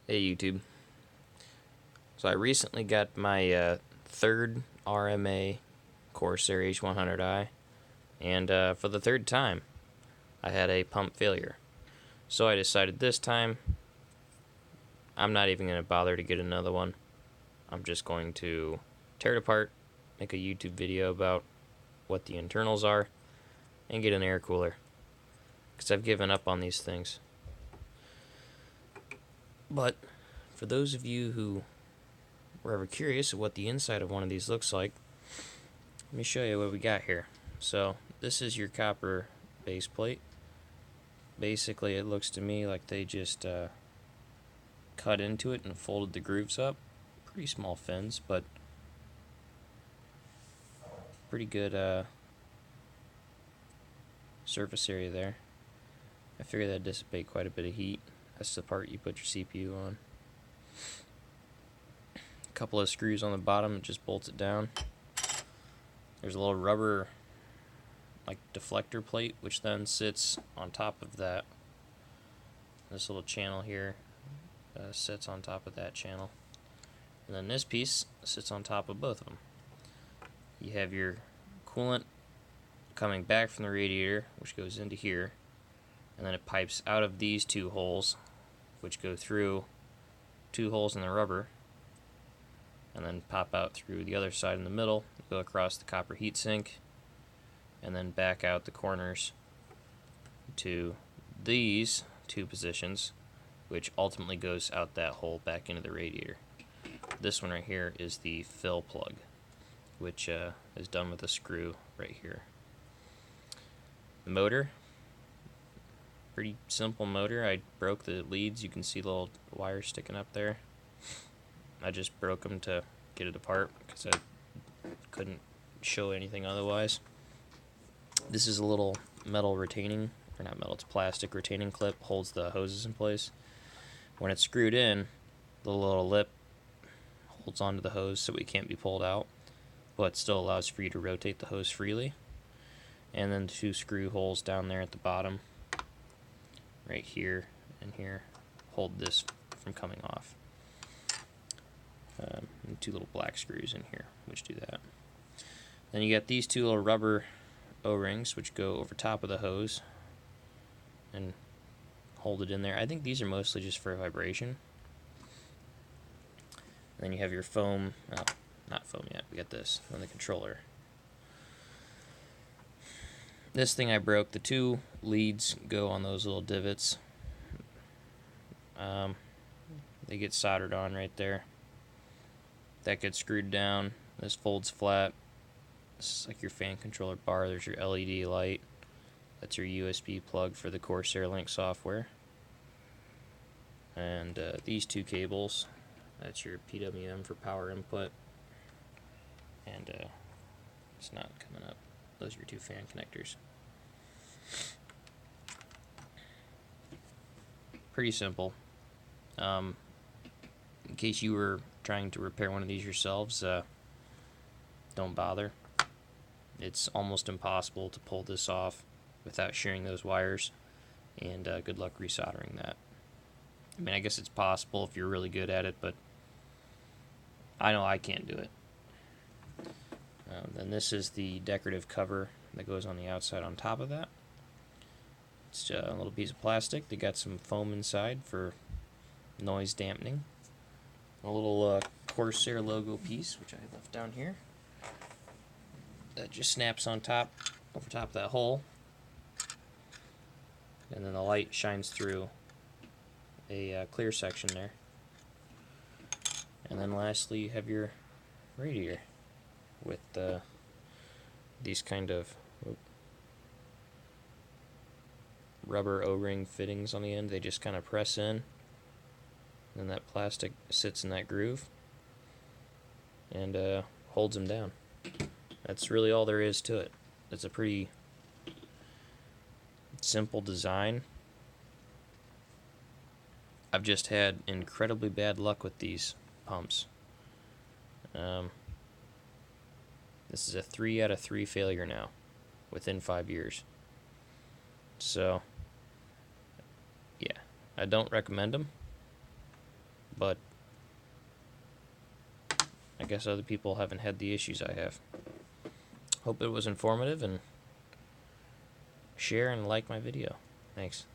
Hey YouTube. So I recently got my third RMA Corsair h100i, and for the third time I had a pump failure. So I decided this time I'm not even going to bother to get another one. I'm just going to tear it apart, make a YouTube video about what the internals are, and get an air cooler. Because I've given up on these things. But for those of you who were ever curious of what the inside of one of these looks like, let me show you what we got here. So this is your copper base plate. Basically it looks to me like they just cut into it and folded the grooves up. Pretty small fins, but pretty good surface area there. I figure that'd dissipate quite a bit of heat. That's the part you put your CPU on. A couple of screws on the bottom, it just bolts it down. There's a little rubber like deflector plate which then sits on top of that. This little channel here sits on top of that channel, and then this piece sits on top of both of them. You have your coolant coming back from the radiator, which goes into here, and then it pipes out of these two holes, which go through two holes in the rubber, and then pop out through the other side in the middle, go across the copper heatsink, and then back out the corners to these two positions, which ultimately goes out that hole back into the radiator. This one right here is the fill plug, which is done with a screw right here. The motor, pretty simple motor. I broke the leads. You can see little wires sticking up there. I just broke them to get it apart because I couldn't show anything otherwise. This is a little metal retaining, or not metal, it's plastic retaining clip, holds the hoses in place. When it's screwed in, the little lip holds onto the hose so it can't be pulled out, but still allows for you to rotate the hose freely. And then two screw holes down there at the bottom, right here and here, hold this from coming off. And two little black screws in here which do that. Then you got these two little rubber O-rings which go over top of the hose and hold it in there. I think these are mostly just for vibration. And then you have your foam, oh, not foam yet, we got this on the controller. This thing I broke, the two leads go on those little divots. They get soldered on right there. That gets screwed down. This folds flat. This is like your fan controller bar. There's your LED light. That's your USB plug for the Corsair Link software. And these two cables, that's your PWM for power input. And it's not coming up. Those are your two fan connectors. Pretty simple. In case you were trying to repair one of these yourselves, don't bother. It's almost impossible to pull this off without shearing those wires, and good luck resoldering that. I mean, I guess it's possible if you're really good at it, but I know I can't do it. Then this is the decorative cover that goes on the outside on top of that. It's a little piece of plastic. They got some foam inside for noise dampening. A little Corsair logo piece, which I left down here. That just snaps on top, over top of that hole. And then the light shines through a clear section there. And then lastly, you have your radiator with these kind of rubber O-ring fittings on the end. They just kind of press in, and that plastic sits in that groove and holds them down. That's really all there is to it. It's a pretty simple design. I've just had incredibly bad luck with these pumps. This is a 3 out of 3 failure now, within 5 years. So, yeah, I don't recommend them. but I guess other people haven't had the issues I have. Hope it was informative, and share and like my video. Thanks.